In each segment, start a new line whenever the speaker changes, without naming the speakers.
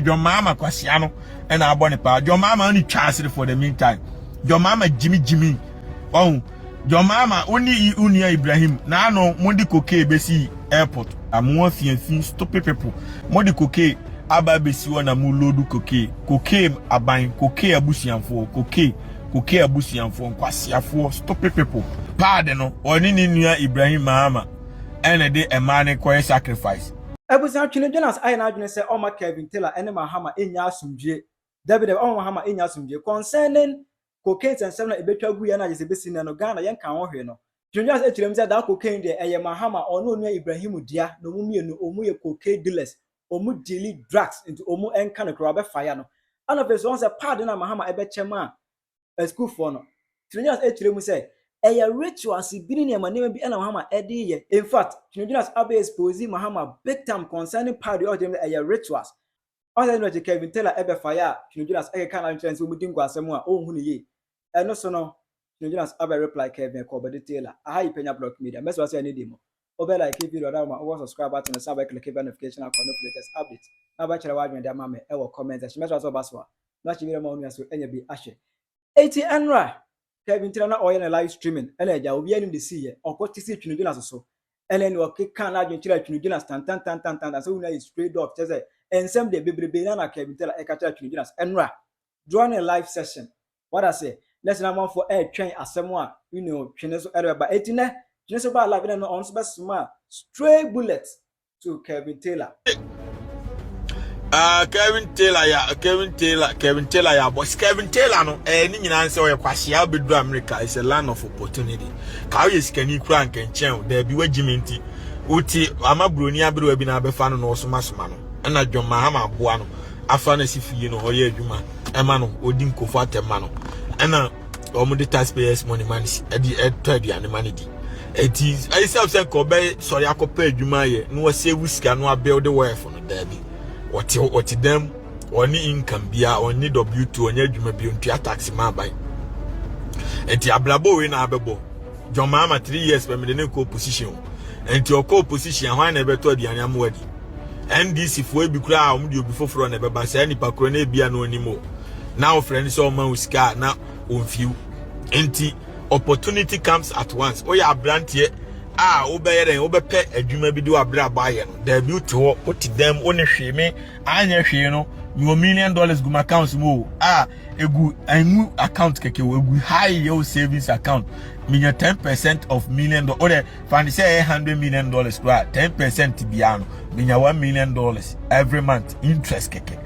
John Mahama Kwasia no and our bonnet pa. John Mahama only chased for the meantime. John Mahama Jimmy. Oh, John Mahama only Unia Ibrahim. Now no Mondi Koke Besi Airport. I'm one thing stupid people. Mondi Koke Aba Besi wana mulodu koke. Koke abain koke abusian for koke abusian for Kwasia for stupid people. Pardon no oni niya Ibrahim Mahama. And a day a man kwa sacrifice.
Ebusan Twene Jonas I na adwene say Oma Kevin Taylor ene Mahama enya asumdwe. David Oma Mahama enya asumdwe concerning cocaine and seven ebetwa gu ya na je besi na no Ghana yen kan wo hwe no. Twene Jonas echirem say that cocaine de eye Mahama ono nua Ibrahim dia no mu mienu omu ye cocaine dealers omu dealing drugs into omu enka no kro be fire no. Ana verse one say pardon na Mahama ebe chema school for no. Twene Jonas echirem say a rituals bini ne manema bi na Mahama edi ye. In fact, Twene Jonas abe expose Mahama big time concerning party of them a rituals. Other than Kevin Taylor ebe fire, Twene Jonas eke kan chance we mudin kwa asemu a ohunu ye. No so no Twene Jonas abe reply Kevin ko be Taylor. Aha Penyah block media. Meso say any demo. Obe like video da ma over subscribe button and subscribe click notification icon no latest update. Na ba chere wa dwen da ma me e wo comment. Meso so baswa. Na chi video ma onu aso enya bi ahye. 80 Enra Kevin Taylor na oye live streaming ele ja obi anim de see ye okotisi Twene Jonas so ele ni okeka na adwen kira Twene Jonas tan so una is straight up say ensem de bebrebe na Kevin Taylor e ka kira Twene Jonas enra join a live session what I say let's na man for air train asemo a Twene so ere ba etine Twene so ba live na on so be smart straight bullet to Kevin Taylor.
Kevin Taylor ya boss Kevin Taylor no ni nyina nse o Kwasia bedu America is a land of opportunity ka we sikani kura nkenchen there bi wagimenti uti amabroni abere bi na abefa no so masoma no na John Mahama aboa no afa na sifie no hoye adwuma ema no odi nkofo atema no na omude taxpayers money man edi aduane man di eti I say ko be sorry akopa adwuma ye no save sika no build the wealth no there bi what them only income bia only W2 onye adwuma bi ontua tax ma ban enti ablabo we na abebo John Mahama 3 years pe me de ko position enti oko position hwan na beto aduane amwadi NDC fo ebi kura omdi obi foforo na beba say nipa kro na bia no onimo now friends so man usika na onfiu enti opportunity comes at once oya abrantie obeyere obepe adwuma bi do abra baye no da bi uto oti dem oni hweme anya hwe no $1 million gum account mo egu anu account keke egu high your savings account minya 10% of $1 million or the find say $100 million 10% biano minya $1 million every month interest keke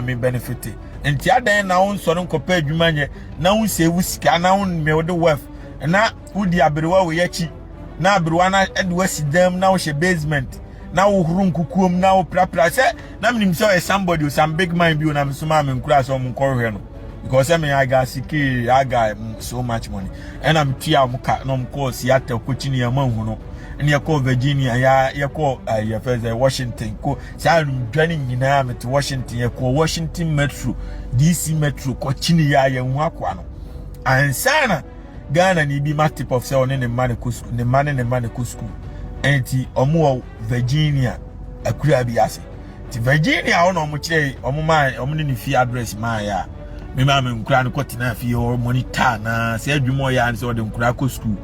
me benefit enti adan na won so no kopa adwuma nye na won save sika na won me the wealth na udi aberewa we yachi na abruana edwasi dem na wo she basement na wo huru nkukuom na wo prapra se na mnim say somebody some big man bi na msuma me nkura so mkɔhwe no because I got siki I got so much money and I'm tia muka no mko Seattle ko chini ya manhu no ne ya ko Virginia ya ko ya first Washington ko sa dwani nyina me to Washington ya ko Washington Metro DC Metro ko chini ya hu akwa no ansana Ghana ni bi matip of say one ne mane kusku enti omo Virginia akura bi ase ti Virginia ono mo kire omo ne fi address ma ya me ma me nkura ne kotina fi o monitor na se adwumo ya ne se o de nkura ko school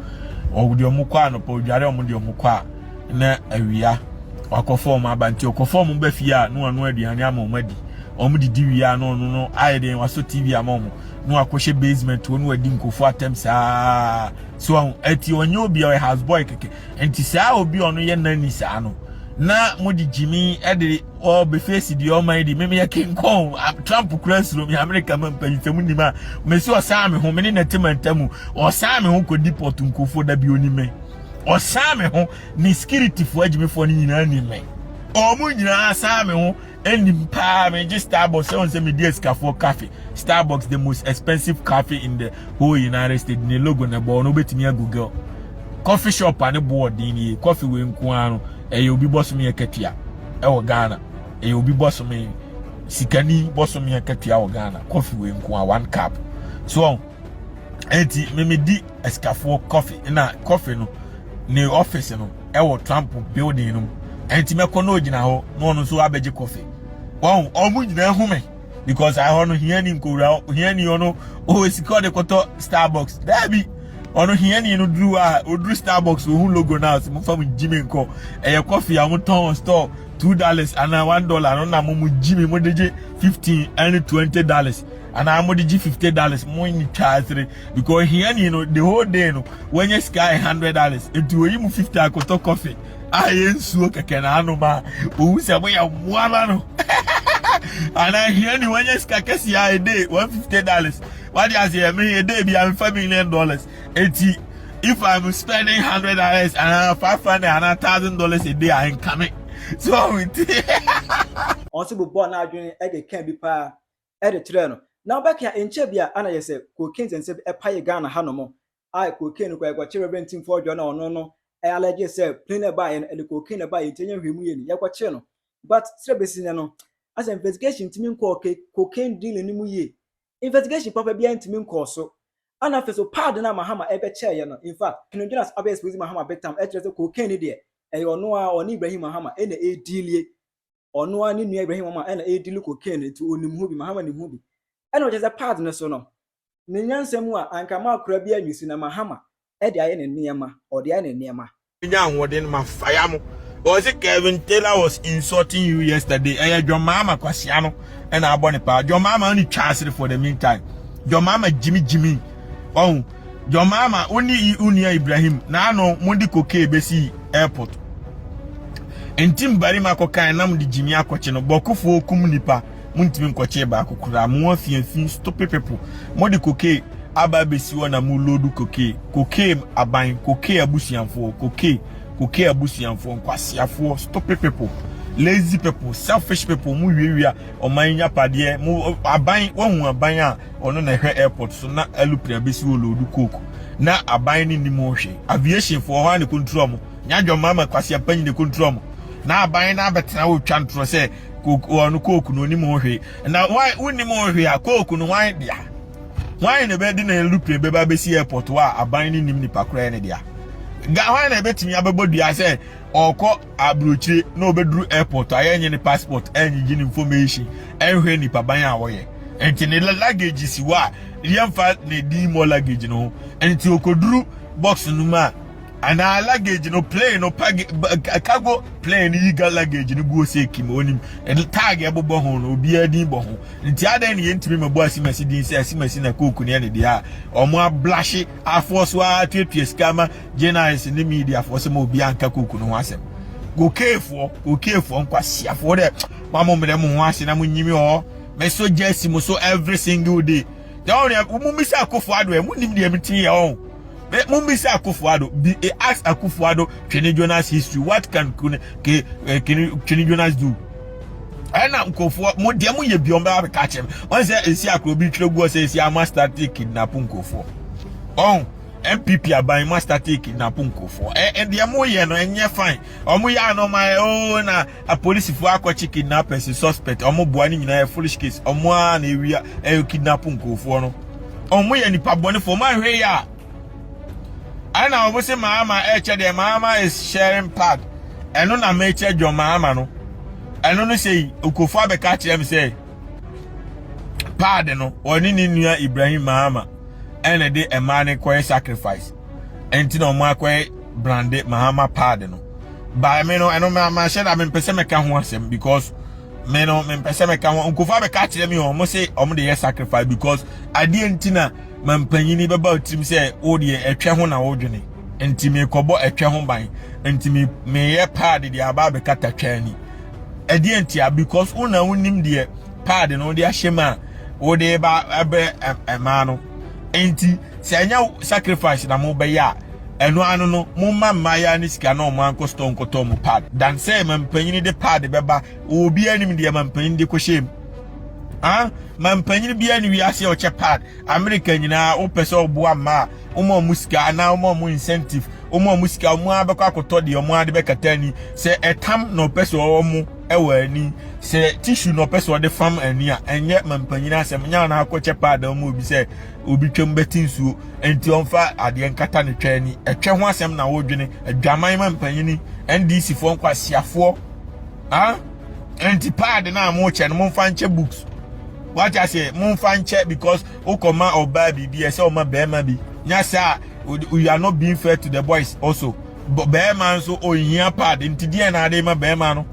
o de omo kwa no pa odware omo de omo kwa na awia wakofo mo abanti okofo mo ba fi a no anu aduane ama omo di omo di wia no ayede waso TV ama omo no akwhye basement wonu adi nkofo atem saa so eti onye obi o house boy keke enti saa obi ono ye nani saa no na mudi Jimmy ede o be face di o man di meme ya kinkon Trump classroom ya America man panyitemu ni ma mesi o saa me ho me ne natemantemu o saa me ho ko deport nkofo da bi onime o saa me ho ni security fo agimefo ni nyina ni me o mu nyina saa me ho enim pa me just Starbucks on say me DS cafe coffee Starbucks the most expensive coffee in the whole United States ni logo na bo no betimi ya Google coffee shop and board ni coffee we nko anu obi boss me akatua e Ghana obi boss me sikani boss me akatua o Ghana coffee we nko 1 cup so enti me di escafo coffee na coffee no ni office no e Trump building no enti me kono ogina ho no so abeje coffee Wow, almost na home because I want to hear him go hear ni ono oh it's called the koto Starbucks. There be ono hear ni no do Starbucks who logo now so mo from Jimmy nko e coffee am ton store $2 and $1 no na mo Jimmy mo deje $15 and $20 and I mo deje $50 mo ni charge because hear ni no the whole day no when you sky $100 into you mu 50 akoto coffee I ensuo keke na anoma o se mo ya wala no and I hear you when you skakesi a day $150. What you say me a day be $5 million. If I'm spending $100 and $500 and $1,000 a day, I ain't coming. So
also be born now doing egg can be pa edit treno. Now back here in Chebia and I say cocaine and say a pie Ghana hanomo. I cocaine quite renting for John or no. I already say plain by and the cocaine by Italian Rimuin, Yaquacheno. But Strebesino. As an investigation to mean cocaine deal in the investigation papa behind to mean so. And after so pardon Mahama ever chair. In fact, Twene Jonas obvious with Mahama bedtime extra cocaine there. And you know on Ibrahim Mahama and a deal or no one in Ibrahim Mahama and a deal cocaine to Unimubi Mahama in movie. And what is a partner so no. Ninyan Semua and Kamal Krabia using a Mahama at the end Niama or the end Niama.
young within my fire. Was it Kevin Taylor was insulting you yesterday? John Mahama Kwasia and our bonnet part. John Mahama only chanced for the meantime. John Mahama Jimmy. Oh, John Mahama only Unia Ibrahim. Now no Mundi Koke Besi Airport. And Tim Barima Koka and Nam di Jimmy Aquachino, Bokufu Kumunipa, Muntim Kocheba, Kukura, Muafi and Fin, stupid people. Modi Koke, Abba Besiwana Mulodu Koke, Koke Abain, Koke Abusian for Koke. Koke abusian for Kwasia for stupid people, lazy people, selfish people, mu wiwia o manya pade mu aban won aban a ono na hwe airport so na alupre besi olodu coke na aban ni ni mo hwe aviation for ho an control mo nya John Mahama Kwasia panyi ne control mo na aban na betena wo twantro se ono coke no ni mo hwe na why woni mo hwe a coke no why dia why ne be di na alupre be ba besi airport wa aban ni nim ni pakra ne dia Gawan na betimi abebodua say oko abrochire na obedru airport ayenye ni passport enyi ni information enhwe ni paban a woye enti ne luggage si wa yemfa ne di mo luggage no enti okodru box no ma ana luggage no plane no cargo plane yiga luggage no go se kim onim tag ebobo ho no obi adin bo ho enti adan ne yentimi mabo asimasi din se asimasi na koku ne ne dia omo ablash aforce wa twetwe scammer journalists in the media for some obi anka koku no asem go kefo nkwasiafo de mama me dem ho ase na munyimi ho me so jersey mo so every single day down mu misa akofo ado e munim de emti ye ho Mumbisa Akufuado, ask Akufuado, Twene Jonas history. What can Twene Jonas do? I am Kofu, Modiamu ye biomba catch him. Once I see a Kobi Trogo says, I must start taking Napunko for. Oh, MPP are buying master taking Napunko for. And the Amoya no, and you're fine. Omoya no, my own a police for aqua chicken kidnappers is suspect. Omo Buani in a foolish case. Omoan area, a kidnapunko for no. Omoya ni pabone for my hair. I know we say Mahama the Mahama is sharing pad. And no na me John Mahama no. I no say Ukofa be catch him say pad no oni ni nua Ibrahim Mahama. And a day a man quite sacrifice. And no ma quite branded Mahama pad no. But me no I know my share I mean person make ho asem because me no me person make ho Ukofa be catch him you say dey sacrifice because adientina mampanyini beba otim say o de etwe ho na wodwene enti me kobo etwe ho ban enti me ye pad de aba be kata twani edientia because una wonim de pad no de ahyema o de ba abe ema no enti se anya sacrifice na mo be ya eno anu no mo mamma ya ni sika na o man ko stone ko to mo pad dan say mampanyini de pad beba obi anim de mampanyini de ko shem mampanyini bia ni wiase o chepad America nyina o pese oboa ma omo musika na omo incentive omo musika omo abekọ akoto de omo ade bekatani se etam no pese omo ewani se tissue no pese o de fam ani a enye mampanyini asem nya na akọ chepad omo obi se obi twem betinsuo enti onfa ade nkata ne twani etwe ho asem na wodwene adwaman mampanyini NDC fo nkwasiafo enti pad na mo che no mo fan che books what I say mo fan che because ukoma oba bibi e say o ma be ma bi nya say we are not being fair to the boys also but be man so o hia pad enti die na ade ma be ma no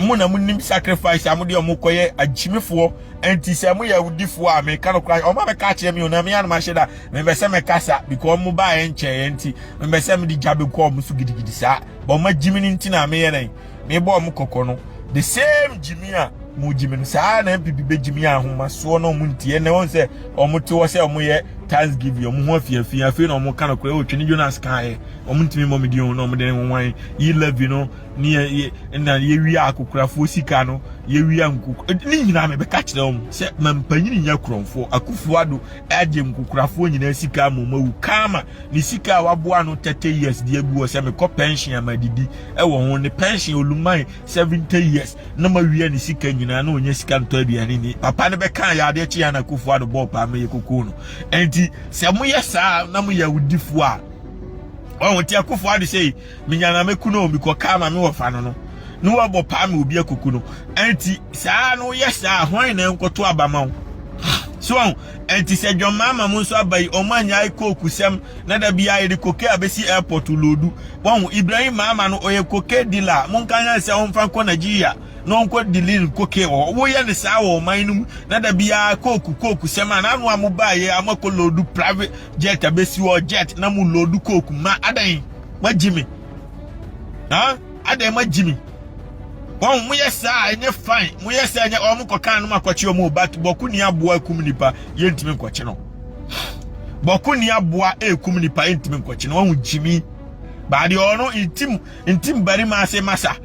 mo na mo nim sacrifice amode o mo koye agimefo enti se mo ya wudifo a me ka no cry o ma be ka che me na me ya na ma sheda me be se me kasa because mo ba en che enti me be se me di jabe ko mo so gidigidi sa but ma jimi ni nti na me ye nan me bo mo kokko no the same jimi a mo jimi no sa na bibi be jimi a homa so no mo ntie ne won se o mo te wo se o mo ye Thanksgiving o mo ho afia na o mo ka no kra o Twene Jonas kan e o mo ntimi mo me di o no mo de wan yi love you no ni na ye wi akokrafo sika no ye wi anku ni nyina me be ka kire o se mampanyini nya kronfo akufuado aje nkokrafo nyina sika mo mawu kama ni sika waboa no 30 years die bu o se me ko pension amadidi e wo ho ni pension oluman 70 years na ma wi ni sika nyina na onya sika nto aduane ni papa ne be kan ya de chi ya na akufuado bo pa me ye kokko no enti se mo ye sa na mo ya wudifo a o ti akufo ade sei minyana meku no bi ko kama me wo fa no no wo bo pa me obi akuku no enti saa no yes a hwan na enkoto abama wo so enti se John Mahama mo so abai o manya ikokusem na da bia ye de koke abesi airport lodu won Ibrahim Mahama no oye koke dealer mo kan se on fa ko Nigeria no nko dilin koke wo ye ne saa wo manum na da bia koku sema na anu amubaye amako lodu private jet abesi wo jet na mu lodu koku ma adan ma jimi adan ma jimi won mu ye saa enye fine mu ye saa enye o mu kokan no makochi o mu bat boku ni aboa kum nipa ye ntimi nkochi no boku ni aboa ekum nipa ye ntimi nkochi no won jimi ba de ono intim bari ma se masa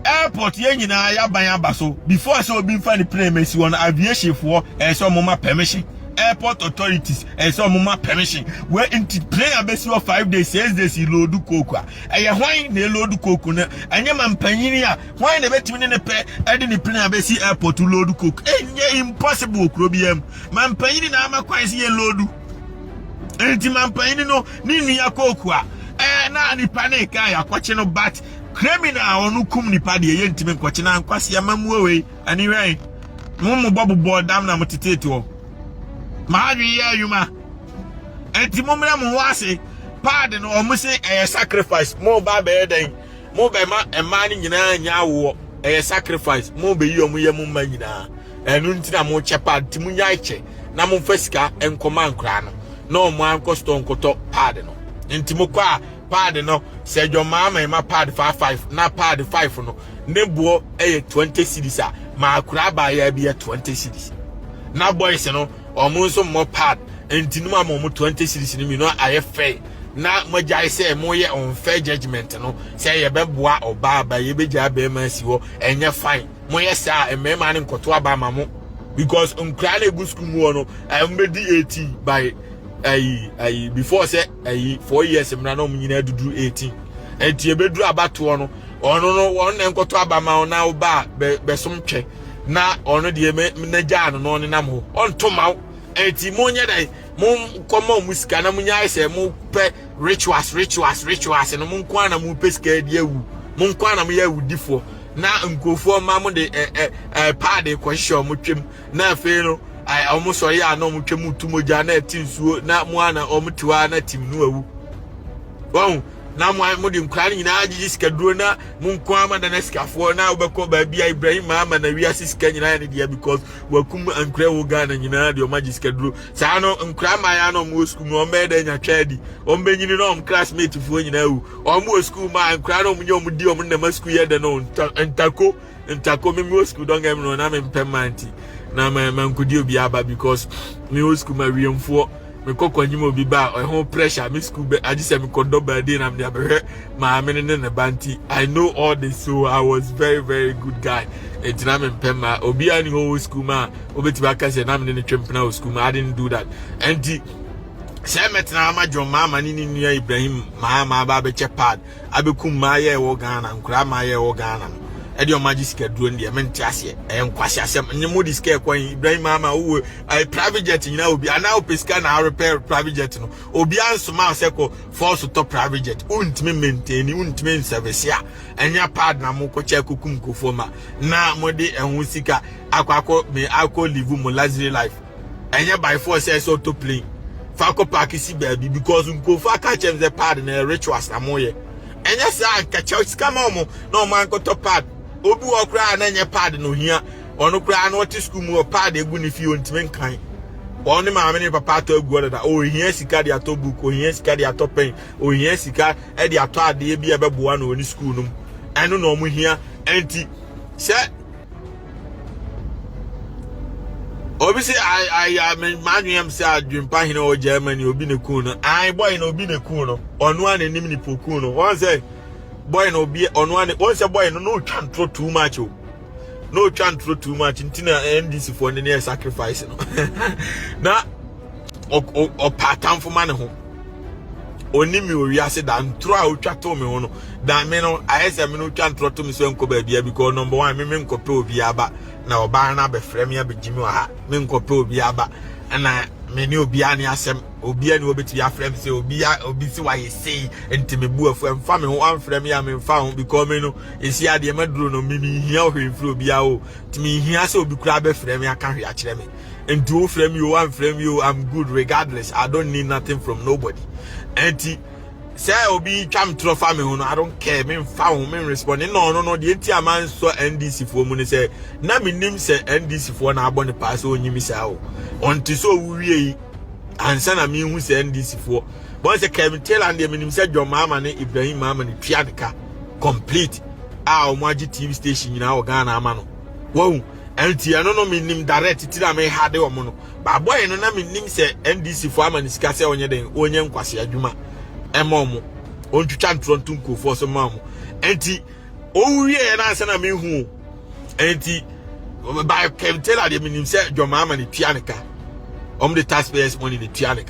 airport ye nyina ya ban abaso before so obi mfa ni plane mesi won aviation for so mama permission airport authorities so mama permission where into plane abesi for 5 days 6 days load koku eye hwan na load koku na anye mampanyini a hwan na betimi ne pe ede ni plane abesi airport load koku enye impossible okro biem mampanyini na amakwan se ye load enti mampanyini no ni nua koku a na ni panic ya kwache no bat criminal onu kum nipa de ye ntime nkwache na Kwasia mamuwe we anyway mumu bobu bodam na mutitete wo maadwi ya yuma enti mumra mu wase pad no omuse sacrifice mo ba be den mo be ma ema ni nyina nya wo sacrifice mo be yi omu ye mu ma nyina enu ntina mo che pad ti mu nya iche na mo fasika enkoma nkra no na omo anko store nkoto pad no enti mo kwa pad no se John Mahama ma pad 55 na pad 5 no nebuo 20 cedis a ma akura ba ya bi 20 cedis na boys no omo nso mo pad enti no ma mo 20 cedis ni mi no aye fair na mogya say mo ye unfair judgment no say ye beboa oba ba ye beja be ma si wo enye fine mo ye sa emema ne nkoto aba ma mo because nkra na egu school mu no mbedi 18 by before say 4 years mna no nyina dudu 18 enti ebeduru abato no ono na nkoto abama na oba be somtwe na ono de na gya no ne nam ho onto maw enti monye dai mon komo musika na munya ise mo pe rituals no mon kwa na mo peska de awu mon kwa na mo ya wudifo na nkofo ma mo de pad ko hye mo twem na afi no almost so ya no mutwemu tumoja na tinsuo na mo ana omtiwa na tim no awu won na mo de nkran nyina agiji sikaduro na munko ama na sikafo na obeko ba bia Ibrahim ama na wi asisika nyina ne dia because wakum ankra wo Ghana nyina de o magi sikaduro sa no nkra ma ya no mo school mo mede nya twadi o mbenyini no classmate fo nyina awu o mo school ma nkra no munye o mudi o na ma school ye de no ntako me school don get me no na me pemanti na man could you be aba because me old school my reinforce me kokonyim obi ba ho pressure me school be I just say me kodo ba dey na me dey my men ne banti I know all this so I was very very good guy etina me pema obi ani old school ma obeti ba ka say na me ne twempena old school ma I didn't do that and say metina ma John Mahama ni nua Ibrahim Mahama ba be chepad abekum ma ye wo Ghana nkura ma ye wo Ghana e de o magic duro ndi e mente ase e nkwase asem nyemo di scare kwan Ibrahim Mahama wo private jet nyina obi ana opeska na repair private jet no obi ansoma aseko force to private jet untime maintain untime service ya enya pad na mo ko che kokum kofo ma na mo de ehun sika akwakọ me akọ live mo luxury life enya by force so to plane Fako park si baby because nkofo aka chem the pad na rituals na moye enya sa nka church kama omo no man ko to pad obi okra na nye pad no hia ono kra na oti school mu pad egu ni fi ontime nkan oni ma me ni papa to egu oda o hia sika dia to book o hia sika dia to pen o hia sika e dia to ade bi e beboa na oni school num eno no mu hia enti se obviously I man say adwempa hina o Germany obi ne ku no ai boy na obi ne ku no ono an enim ni poku no won say boy na obi ono an won say boy no twa too much o no twa too much ntina NDC for ne sacrifice no na o pattern for man ho oni mi ori ase da ntro a o twa to me ho no da me no ayese me no twa to me so enko ba bia because number 1 me nko pe obi aba na oba na be frem ya be jimi wa ha me nko pe obi aba na me ni obi ani asem obi ani obeti ya frem say obi si wa yesi enti me bu afu emfa me ho an frem ya me mfa ho because me no esi ade me duro no me hia ohwemfiri obi a o ti me hia say obi kura be frem ya kan hwe a kire me enti o frem you an frem you I'm good regardless I don't need nothing from nobody enti say obi twam trofa me ho no I don't care me mfa ho me respond no de enti aman so NDC fo mu ne say na me nim say NDC fo na abone pass onyimi say o onti so wuwie ansa na me hu say NDC fo bon say Kevin Taylor and me nim say John Mahama ne Ibrahim Mahama ne Twene complete a o maji TV station nyina o Ghana ama no wow enti no me nim direct ti na me hade o mo no ba boy no na me nim say NDC fo ama ne sika say onye den onye nkwase adwuma emomo ontwitwa ntronto nkofo so mamu enti owie na ansa na me hu enti by Kevin Taylor de minim say John Mahama ne Twene the taxpayers money the Twene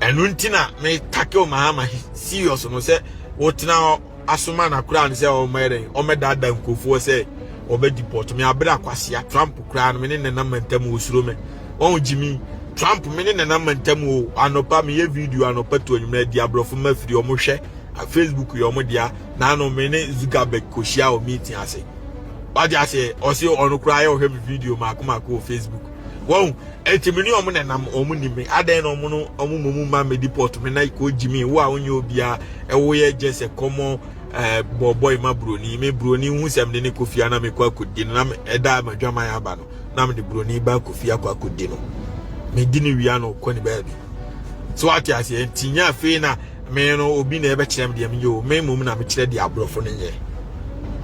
enu ntina me take o Mahama serious no say wotina asoma na kura ne say o mere o medada nkofo say obe deport me abra Kwasia Trump kura no me ne na mantam osuro me won jimi Trump me ne na mantam o anopa me ye video anopa to onwuma dia brofo mafiri o mo hwe Facebook yo mo dia na no me ne Zuckerberg ko share o meeting ase wadi ase o se onu kura ye o hwe video makoma ko Facebook won etimini o mo ne nam o mo ni me adan no mo no o mo ma me deport me na ko jimi wo a onye obia e wo ye just a common boy ma broni me broni hu sem de ne kofia na me kwa kodi na eda madwama ya ba no na me de broni ba kofia kwa kodi no me dini wia no ko ni baby so ati ase tinya fe na me no obi na ebe kirem de me yo me mum na me kire de abrofo ne ye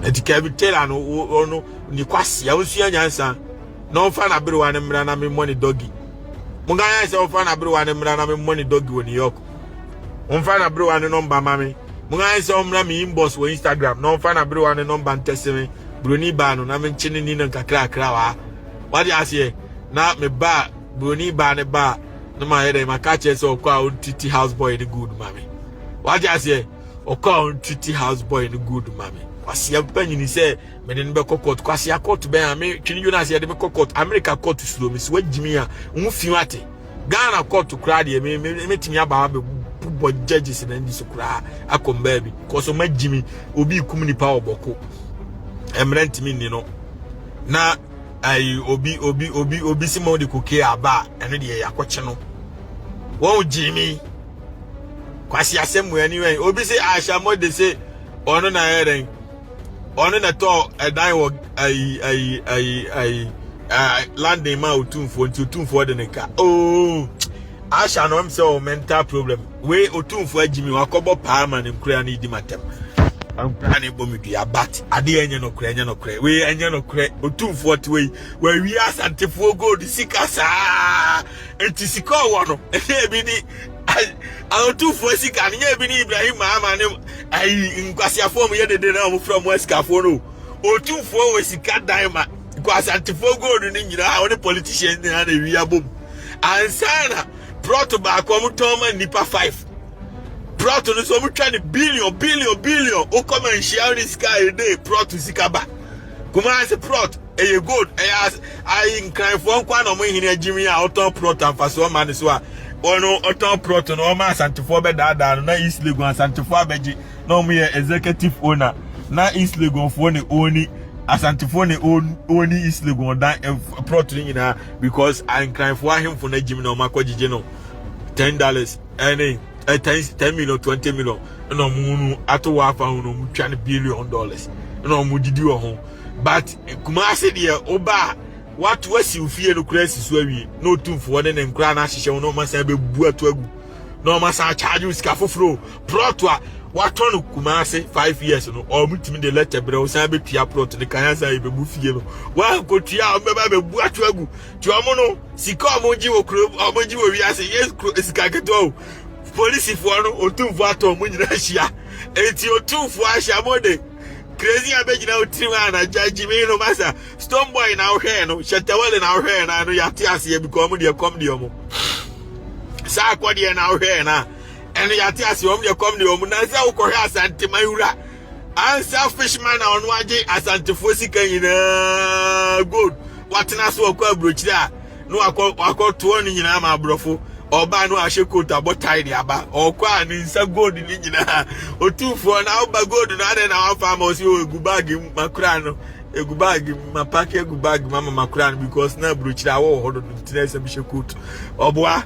eti Kevin Taylor no ono ni Kwasia osuya nyansa no fa na bere wa ne mra na me money doggy mo ga yan se o fa na bere wa ne mra na me money doggy wo New York on fa na bere wa ne number ma me mo ga yan se o mra me inbox wo Instagram no fa na bere wa ne number ntese me broni ba no na me nchini ni na kakra wa wadi ase na me ba broni ba ne ba no ma here ma ka che se o kwa on titi house boy the good mami wadi ase o kwa on titi house boy the good mami Kwasia Penyah say me den be court Kwasia court be me Twene Jonas ye de be court America court slow me so wagimi a hu fi ate Ghana court kra de me timi aba be bo judges na ndi so kra akomba bi cause ma jimi obi kum ni pa oboko emrent mi ni no na ai obi simo de koke aba eno de yakwache no won jimi Kwasia semu anyway obi say asha mo de say ono na eren ono na to edan wo landing ma otumfo de nka oh asha no am mental problem we otumfo agimi wakobo paama ne nkura na idi matem ankura ne bomidu abat ade enye no kra we enye no kra otumfo te we wi asantefo gold sikasa enti sika wo no ebi ni otumfo sika ne ebi ni Ibrahim Mahama ne Kwasia form ye de na mo from West Kafo no otumfo we sika daima Asantefo gold ni nyira woni politician ni na wi abom ansana proto ba ko mo toma nipa 5 proto no so mo twa ni billion o come and share this sky day proto sika ba Kumasi plot a good I incline for one of my here Jimmy auto plot and for so man so no auto plot no man Santifo beda na East Legon Santifo beji no me executive owner na East Legon for ne only Asantifo ne only East Legon dan plot nyina because I incline for him for na Jimmy no makojije no $10 any 10 million 20 million no munu ato wa fa no mu twa ne $1 billion no mu didi wo ho. But Kumasi dear Oba what was you fear no crazy sweary no tune for one and crown as no massa be buatu no massa charge you scafofro protwa what on Kumasi 5 years no or mutim the letter bro sabe tia prot the canasa be bufie no wa ko tia be buatu agu ti omo sika omoji wo kro omoji wo wiase yes sika keto police for no otum for ato mo nyina hia enti otum for ahia mode crazy abegina utima na judge me no massa stone boy now hair no shetawale now hair na no yati ase become the come the omo sa kwade now hair na eno yati ase omo the come the omo na say ukọ hair asante mayura answer fishman na onu age asante fosika nyina good watena so akọ abrochi a no akọ to oni nyina ma abrofo oba no ahye kota botai de aba okwa ni nsa gold ni nyina otufo na oba gold na de na afa ma osi egubag makura no egubag mapake egubag mama makura no because na brochira wo hodo tinese bi shekut oboa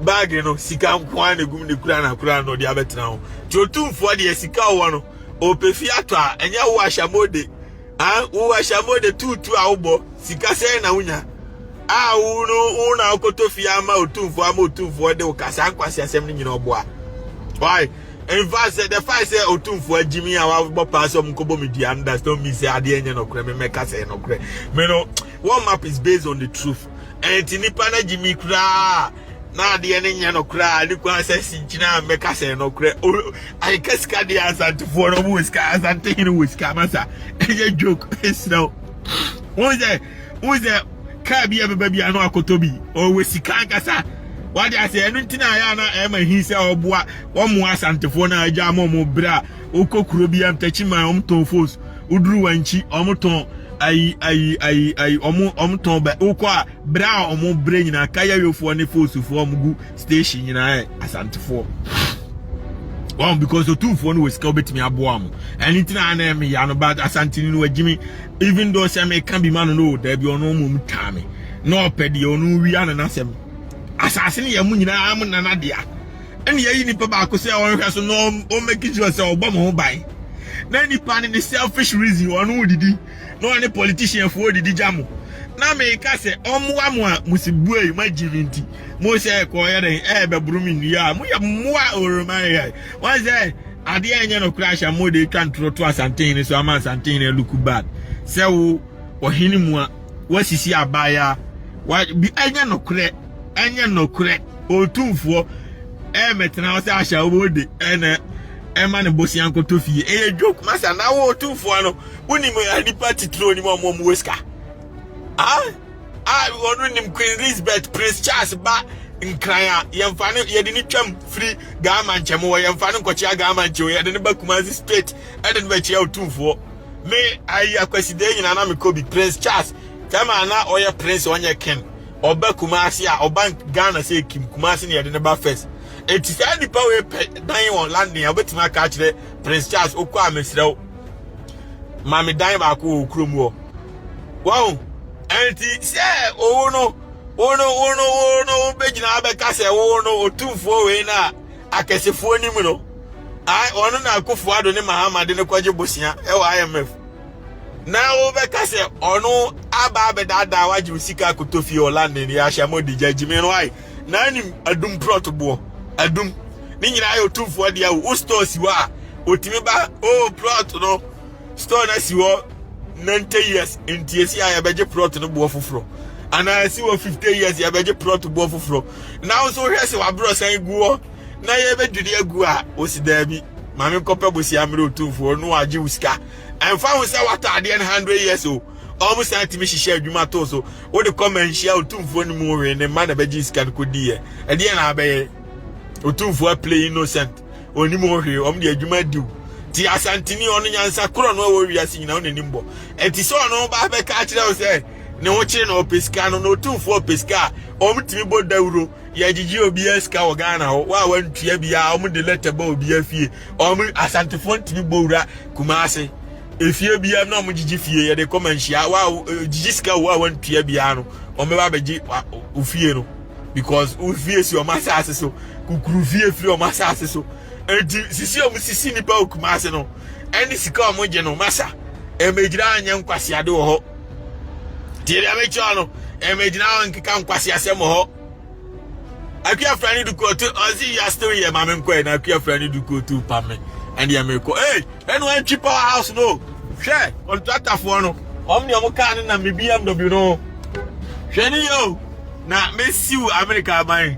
bag no sika nkwa na egum ne kura no de abetra ho ti otufo de sika wo no opefi ato a enye wo ahямode wo ahямode tutu a wo sika sei na wunya una okotofia ama otumfo de okasa Kwasia asem ni nyina oboa why in fact the fact say otumfo Jimmy awa pass some kobo media understand me say ade enye no kre me make say no kre me no one map is based on the truth and nipa na Jimmy kra na ade enye no kra ni kwa say sinchina make say no kre I keska de Asantifo no wiska Asante hin wiska masa enye joke is no who's there Kabi baby ano akotobi o we sika kasa wadi ase enu ntina ya na ema hi se oboa wo mo Asantifo na aja mo bra okokuro bi am tachima omton fos uduru wanchi omton ai omton ba okwa bra omo bre nyina kaya yofo ne fosufo omgu station nyina Asantifo because the two phone was scobet me aboam anything I name me no bad Asantini no Jimmy even though say me can be man no there be no mum time no pedi onu wi an na sem assassin ye mu nyina am na na dia ene ye ni pa ba ko say on hwe so no o make sure say obam ho bai na ni pa ni selfish reason onu didi no any politician for didi jamu na me ka say omwa mo a musibuai majirinti mo say ko ye den be brumi nua mo ye moa oroman ye wan say ade enye no crash mo de kan tro to Asantini so am Asantini look bad say wo ohini mu a wasisi abaya wa bi enye no kre otumfo metena wo say ahya wo de ene ema ne bosian ko to fie joke masa na wo otumfo no woni mo ani party tro ni mo weska wonu nim Queen Elizabeth Prince Charles ba nkraya yemfane yede ni twam free gama nchemo yemfane nkochia gama nche yede ni ba Kumasi state ede ni ba chia otumfo me ayi akwaside nyina na me kobi Prince Charles kama na oye prince onye ken oba Kumasi a oba Ghana say kim Kumasi ne yede ni ba first eti say ni pa we dan won landing obetima ka kire Prince Charles okwa amesrew mami dan ba ko okrom wo wow enti say ono begina abeka say ono otumfo we na akesefo nim no ai ono na akofo ado ne Mahama de ne kwaje bosia e wa IMF na wo beka say ono aba bedada waje usika kotofi Orlando ni ahia modi jajime no ai na nim adum protbo adum ni nyina ayo otumfo de awo store siwa otimi ba plot no store na siwo 90 years entiesi ya beje plot no bo foforo ana si wo 50 years ya beje plot bo foforo now so hwese wa bro san guo na ye bedudi agu a osida bi mame kope bosi amre otumfo no age usika enfa ho se watade 100 years o almost antimi hihye adwuma to so wo de comment share otumfo ni mu we ne ma na beje usika ko die e de na abaye otumfo play innocent oni mu hwe om de adwuma diu ti asantini ono nyansa kro no wo wiase nyina ono nimbo enti so ono ba be ka kire o se ne wo kire no pesika no tumfo pesika o mtimi bo dawuro ya jiji obi eska wo Ghana ho wa wantua bia o mu de letter ba obi afie o mu asantifo ntimi bowura Kumase efie bia na o mu jiji fie ye de komanhia wa jiji ska wa wantua bia no o me ba beji ofie no because ofie si o masase so kukuru fie free o masase so enti sisi o mu sisi ni ba Kumase no eni sika o mu je no masa emejira anya Kwasia de wo ho tiere amecho no emejira nkeka Kwasia sem ho Akia friend do go to Ozzy ya story ya mama nko na akia friend do go to pame and ya meko hey anyone cheap house no share contractor for no omni omuka na me BMW no hwani yo na mesiu America ban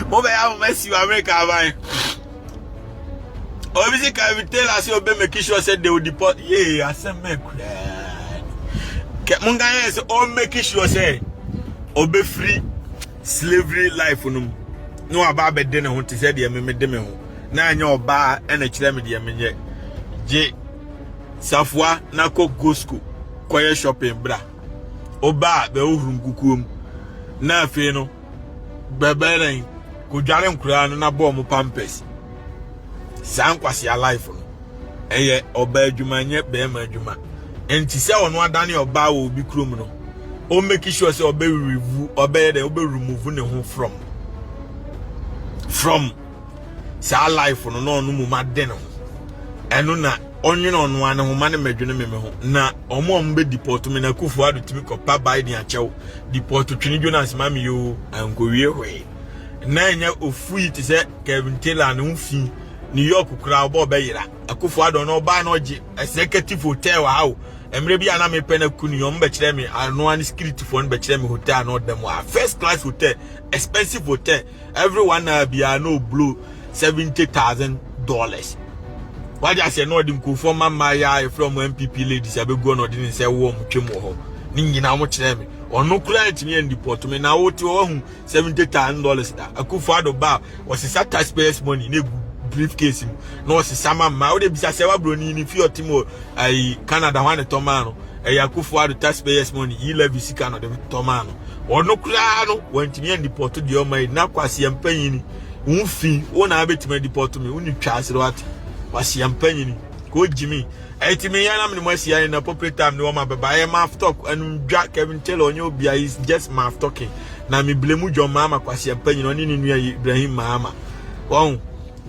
mo be ya mesiu America ban obisi Kevin Taylor say obe make sure say they will deport yeah asem me kra ke munga yes o make sure say obe free slavery life no aba be de ne ho te se de me de me ho na anya oba na kire me de me nye je safwa na ko gosko koye shopping bra oba be ohuru kukuom na afi no beberen ko dware nkura no na bo mo pampers san Kwasia life no eye oba adwuma nye be ma adwuma enti se ono adane oba wo obi krom no o make sure say obe review obe dey obe remove ne ho from sa life no no mu ma de no eno na onwene ono ane ho ma ne madwene me ho na omo mbe deport me na kufu adu timi kopa Biden achew deport Twene Jonas mami yo anko wie hwe na nya ofui ti se Kevin Taylor no fi New York kura obo be yira akufu adu no ba na oje executive hotel wa hawo emre bia na me pena kunu yom be kire me ano an security phone be kire me hotel no dem a first class hotel expensive hotel everyone na bia no blow $70,000 what I say no dim ko for mama ya from MPP ladies abego no din say wo mtwem ho ni nyina mo kire me ono client me and deport me na wo ti wo hu $70,000 da akufu ado ba was taxpayers money na briefcase no se sama ma o de bisa se wa broni ni fi otimo ai Canada wan tomano e yakufu adu taxpayers money e levy sika no de tomano ono kura no wantimi and deport de o mai na Kwasia mpanyini unfi wona abetima deport me uni twasere wat Kwasia mpanyini ko jimi etimi yana me mo sia na appropriate time no ma baba e ma talk anu dwa Kevin Taylor onye obia is just ma talking na me blame John Mahama Kwasia mpanyini oni ni nua Ibrahim Mahama won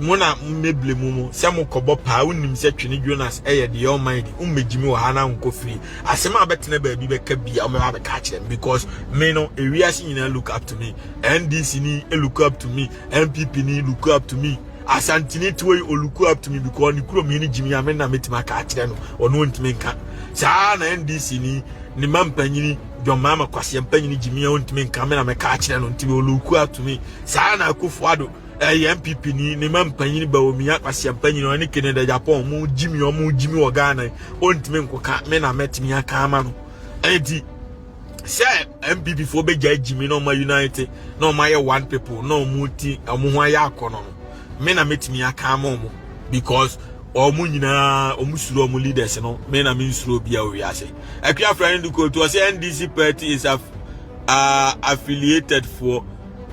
mona meble mumu se mo kobo pa unim se Twene Jonas eye de almighty ummejimi wa hana nko free asema betene ba bi be ka bia o me ba ka kire because me no ewiase nyina look up to me NDC ni look up to me MPP ni look up to me asantini tuwe o look up to me because ni kuro me ni jimi ya me na metima ka kire no ono ntime nka saa na NDC ni mampanyini John Mahama Kwasia mpanyini jimi ya ntime nka me na me ka kire no ntime o look up to me saa na akufuado MPP ni mampanyini ba omiya Kwasia mpanyini oni Canada Japan mu jimi wo Ghana ontime nkoka me na metimi aka ama no enti se MPP fo be ja jimi no ma unite no ma ye one people no muti omo ho aya akono no me na metimi aka ama omo because omo nyina omusuro omo leaders no me na minsuro bia o wiase akwa friend ko to say NDC party is affiliated for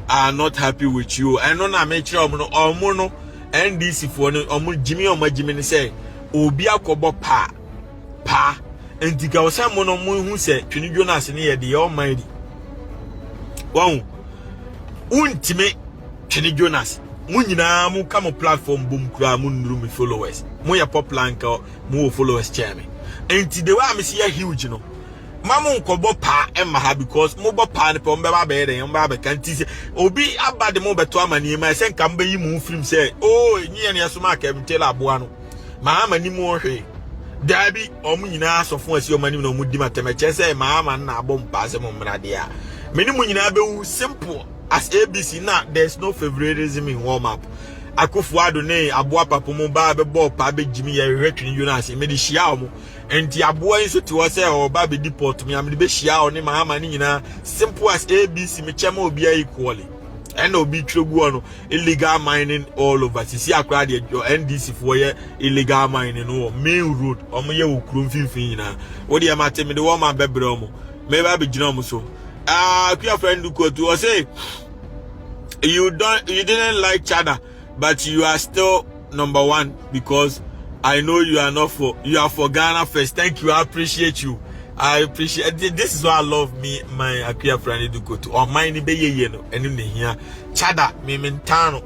are not happy with you. I know na make sure omo no NDC for no omo jimi ni say obi akobo pa entika osamo no mo hu say Twene Jonas ni ye de almighty won untime Twene Jonas mu nyina mu kamo platform bum kura mu nuru mi followers mu ya popular nka mu followers chairman enti the way am see huge no mamu nkobo pa emma ha because mo bo pa ne pe mbeba be den mbeba be kan ti se obi abade mo beto amani ma se nka mba yi mu film se oh nyi ne asoma Kevin Taylor aboa no Mahama ni mo hwe dabi omu nyina asofo asi omani no mu di matemeche se Mahama na abom pa se mo mrade a meni mu nyina be simple as ABC na there's no favoritism in warm up akufuado ne aboa papo mo ba be ball pa be jimi ye hwe Twene Jonas me di hia omo enti aboa nso ti wo se o ba be deport me am de be hia o ne Mahama ni nyina simple as ABC me chema obi equally and obi tregu no illegal mining all over. Sisi akra de NDC for ye illegal mining no main road. Omo ye okrum finfin na. Wo de ma temi de wo ma bebre omo. Me ba be gina omo so. Your friend Duko to say you didn't like Chada, but you are still number one because I know you are for Ghana first. Thank you, I appreciate you. I appreciate this is why I love my Akria friend Duko to or mine be ye no enu ne hia Chada me mentano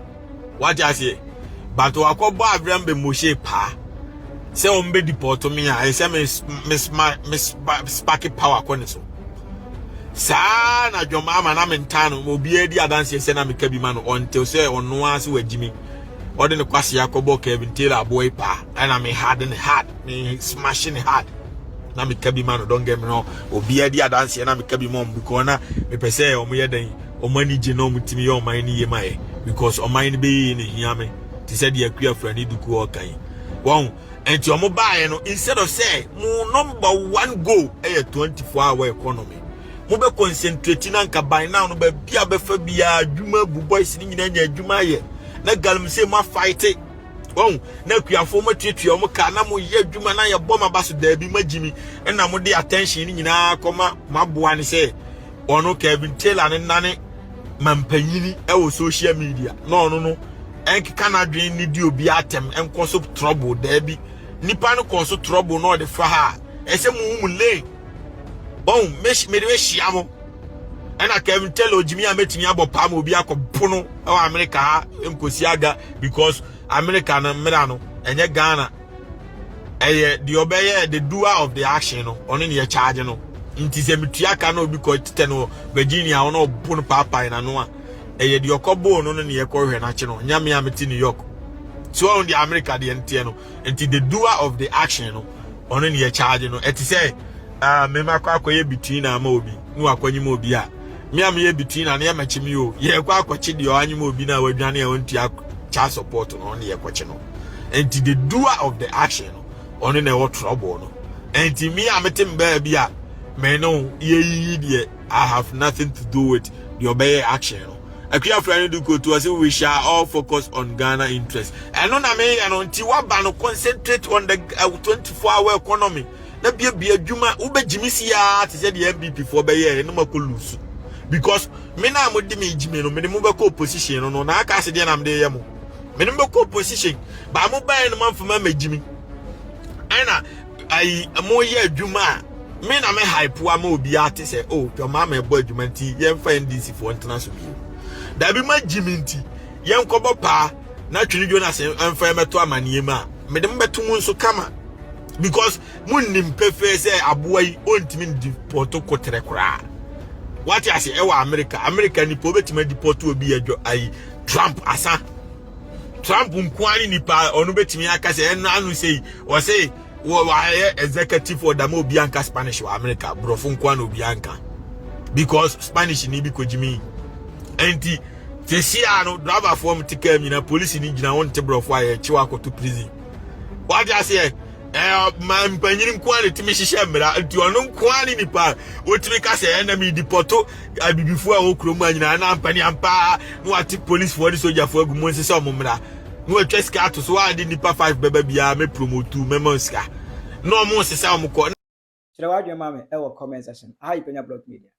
what I say but wakoba Abraham be Moshe pa say on be deport me I say miss sparky power koneso sa na John Mahama na mentano obi edi adanse se na meka bi ma no until say ono ase wagimi ode ne Kwasia Yakobo Kevin Taylor boy pa and I me hard me smashing hard na meka bi ma no don't get me no obi edi adanse na meka bi mom because na me pese o mo yeden o mani je no mutimi yo man ni yemae because o man be ni hia me ti said the akua frani duku o kan won enti o mo baaye no instead of say mo number 1 goal e 24-hour economy mo be concentrate na nka by now no be bia be fa bia adwuma bu boys ni nyina nya adwuma ye na galm say ma fight won na akuafo mo tuatua mo ka na mo ye adwuma na ye boma baso da bi magimi na mo de attention ni nyina koma maboa ni say ono Kevin Taylor ne nane mampanyini e wo social media no enki kana dwen ni di obi atem enko so trouble da bi nipa no ko so trouble no de fa ha ese mu le bon me de shiamo ena Kevin Taylor jimi ametimi abopa ma obi akopono e wa America ha enkosi aga because America na mera no enye Ghana the obey the doer of the action no ono ne charge no nti se metua ka na obi ko tete no Virginia ono bunu papa na no a eye de okobo no ne ye ko hwe na che no nyame ameti New York so on the America de ntie no nti the doer of the action no ono ne ye charge no eti say me makwa akoye between na ma obi nu akwanyi ma obi a me am ye between na ye machimi o ye kwa akwachi de anyi ma obi na wadwane e wontua cha support no ne ye kwachi no nti the doer of the action no ono ne wo trouble no nti me ametim ba bia me no ye I have nothing to do with the obey action. Akua friend do go to say we shall all focus on Ghana interests. And no na me and until what ban concentrate on the 24-hour economy. Na bia adwuma ube jimisi ya to say the MVP for be here no mako lose. Because me na mo di me jimi no me mo be ko opposition no na aka se de na me de ye mo. Me no be ko opposition ba mo ba no man fama me jimi. Ana ai mo ye adwuma me na me hype wa ma obi ate say oh your mama e boy adwumanti ye mfa NDC for international bi da bi ma jiminti ye nkobo pa na Twene Jonas mfa meto amanie ma me de mbeto mu nso kama because munnim pefe say aboa yi ontimi deport kotere kra what you say e wa America ni po betima deport obi adwo ai Trump asa Trump nkwani ni pa onu betimi aka say anu say o say why executive order mo bianca Spanish wa America brofo nkwa no bianca because Spanish ni bi kojimi enti tesia no driver form ticket mi na police ni gina won te brofo aye chiwa to prison what you say man panyirim nkwa ni timi hihye mra enti ono nkwa ni pa otimi ka say enemy deporto abibifo a okromu anyina na ampani ampa no ati police for the soldier for agumo nse se omumra no atweska to so ade nipa 5 beba bia me promote me monska no mo se sa omko
Chira wadwe mame e wo comment section hi Penyah blog media